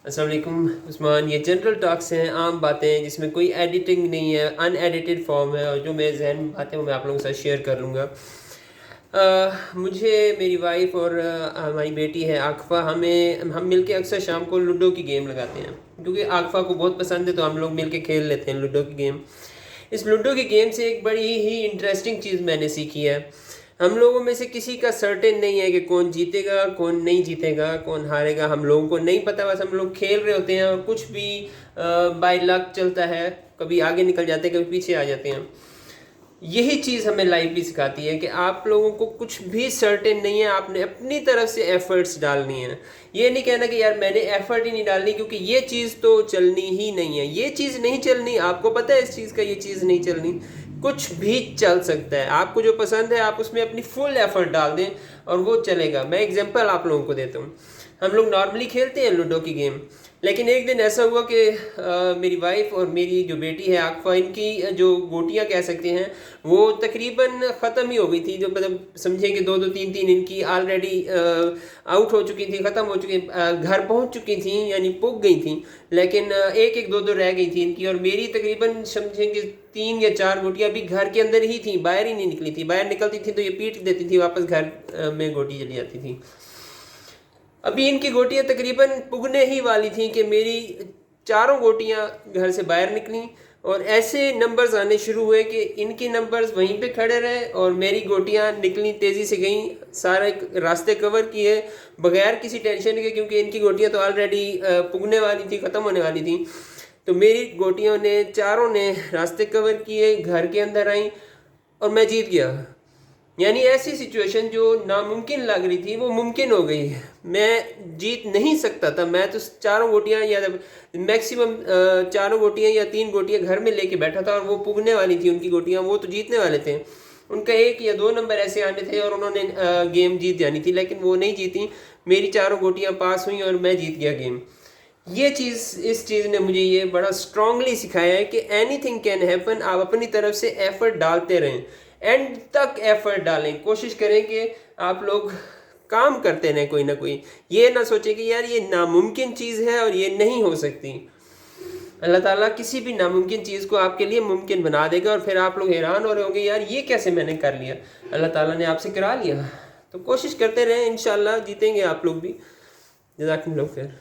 अस्सलाम वालेकुम उस्मान। ये जनरल टॉक्स हैं, आम बातें हैं जिसमें कोई एडिटिंग नहीं है, अनएडिटेड फॉर्म है और जो मेरे जहन में बातें वो मैं आप लोगों के साथ शेयर कर लूँगा। मुझे मेरी वाइफ और हमारी बेटी है आकफ़ा, हम मिल के अक्सर शाम को लूडो की गेम लगाते हैं क्योंकि आकफ़ा को बहुत पसंद है, तो हम लोग मिल के खेल लेते हैं लूडो की गेम। इस लूडो की गेम से एक बड़ी ही इंटरेस्टिंग चीज़ मैंने सीखी है। हम लोगों में से किसी का सर्टेन नहीं है कि कौन जीतेगा कौन नहीं जीतेगा, कौन हारेगा, हम लोगों को नहीं पता। बस हम लोग खेल रहे होते हैं और कुछ भी बाय लक चलता है, कभी आगे निकल जाते हैं, कभी पीछे आ जाते हैं। यही चीज़ हमें लाइफ भी सिखाती है कि आप लोगों को कुछ भी सर्टेन नहीं है, आपने अपनी तरफ से एफर्ट्स डालनी है। ये नहीं कहना कि यार मैंने एफर्ट ही नहीं डालनी क्योंकि ये चीज़ तो चलनी ही नहीं है, ये चीज़ नहीं चलनी, आपको पता है इस चीज़ का ये चीज़ नहीं चलनी। कुछ भी चल सकता है, आपको जो पसंद है आप उसमें अपनी फुल एफर्ट डाल दें और वो चलेगा। मैं एग्जांपल आप लोगों को देता हूँ। हम लोग नॉर्मली खेलते हैं लूडो की गेम, लेकिन एक दिन ऐसा हुआ कि मेरी वाइफ और मेरी जो बेटी है आकफा, इनकी जो गोटियां कह सकते हैं वो तकरीबन ख़त्म ही हो गई थी। जो मतलब समझे कि दो दो तीन तीन इनकी ऑलरेडी आउट हो चुकी थी, ख़त्म हो चुकी, घर पहुंच चुकी थी, यानी पुग गई थी। लेकिन एक एक दो दो रह गई थी इनकी, और मेरी तकरीबन समझे कि 3 या 4 गोटियां भी घर के अंदर ही थी, बाहर ही नहीं निकली थी। बाहर निकलती थी तो ये पीट देती थी, वापस घर में गोटी चली जाती थी। अभी इनकी गोटियां तकरीबन पुगने ही वाली थी कि मेरी 4 गोटियां घर से बाहर निकली, और ऐसे नंबर्स आने शुरू हुए कि इनकी नंबर्स वहीं पे खड़े रहे और मेरी गोटियां निकली, तेज़ी से गईं, सारे रास्ते कवर किए बगैर किसी टेंशन के, क्योंकि इनकी गोटियां तो ऑलरेडी पुगने वाली थी, ख़त्म होने वाली थी। तो मेरी गोटियों ने, चारों ने रास्ते कवर किए, घर के अंदर आई और मैं जीत गया। यानी ऐसी सिचुएशन जो नामुमकिन लग रही थी वो मुमकिन हो गई। मैं जीत नहीं सकता था, मैं तो 4 गोटियां या मैक्सिमम 4 गोटियां या 3 गोटियां घर में लेके बैठा था और वो पुगने वाली थी उनकी गोटियां, वो तो जीतने वाले थे। उनका 1 या 2 नंबर ऐसे आने थे और उन्होंने गेम जीत जानी थी, लेकिन वो नहीं जीती। मेरी 4 गोटियां पास हुई और मैं जीत गया गेम। ये चीज़, इस चीज़ ने मुझे ये बड़ा स्ट्रांगली सिखाया है कि एनीथिंग कैन हैपन। आप अपनी तरफ से एफर्ट डालते रहें, एंड तक एफर्ट डालें, कोशिश करें कि आप लोग काम करते रहें कोई ना कोई। ये ना सोचें कि यार ये नामुमकिन चीज़ है और ये नहीं हो सकती। अल्लाह ताला किसी भी नामुमकिन चीज़ को आपके लिए मुमकिन बना देगा और फिर आप लोग हैरान हो रहे होंगे यार ये कैसे मैंने कर लिया, अल्लाह ताला ने आपसे करा लिया। तो कोशिश करते रहें, इंशाल्लाह जीतेंगे आप लोग भी। जज़ाकल्लाह खैर।